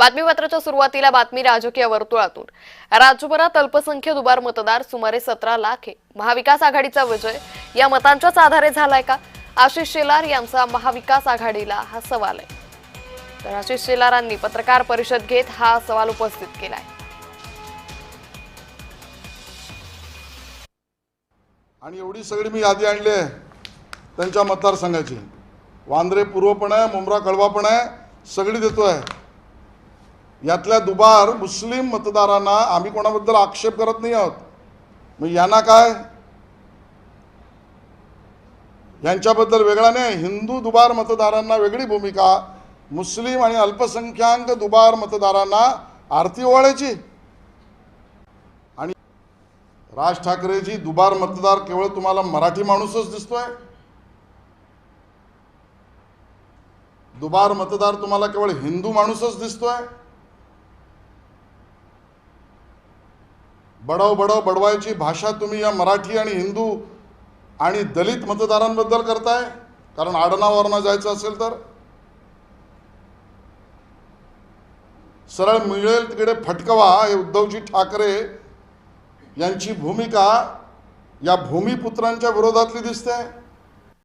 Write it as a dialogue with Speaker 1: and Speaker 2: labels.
Speaker 1: बातमीपत्राच्या सुरुवातीला बातमी राजकीय वर्तुळातून। राज्यभरात अल्पसंख्य दुबार मतदार सुमारे 17 लाख आहे। महाविकास आघाडीचा विजय या मतांच्याच आधारे झालाय का? आशिष शेलार यांचा महाविकास आघाडीला हा सवाल आहे। तर आशिष शेलारांनी पत्रकार परिषद घेत हा सवाल उपस्थित केलाय।
Speaker 2: आणि एवढी सगळी मी यादी आणली आहे त्यांच्या मतदारसंघाची। वांद्रे पूर्व पण आहे, मुंब्रा कळवा पण आहे, सगळी देतोय। यातल्या दुबार मुस्लिम मतदारांना आम्ही कोणाबद्दल आक्षेप करत नाही आहोत। मग यांना काय, यांच्याबद्दल वेगळा नाही। हिंदू दुबार मतदारांना वेगळी भूमिका, मुस्लिम आणि अल्पसंख्याक दुबार मतदारांना आरती ओवाळायची। आणि राज ठाकरेजी दुबार मतदार केवळ तुम्हाला मराठी माणूसच दिसतोय? दुबार मतदार तुम्हाला केवळ हिंदू माणूसच दिसतोय? बडव बडव बडवायची भाषा तुम्ही या मराठी आणि हिंदू आणि दलित मतदारांबद्दल करताय? कारण आडनावावरनं जायचं असेल तर सरळ मिळेल तिकडे फटकवा। हे उद्धवजी ठाकरे यांची भूमिका या भूमिपुत्रांच्या विरोधातली दिसते।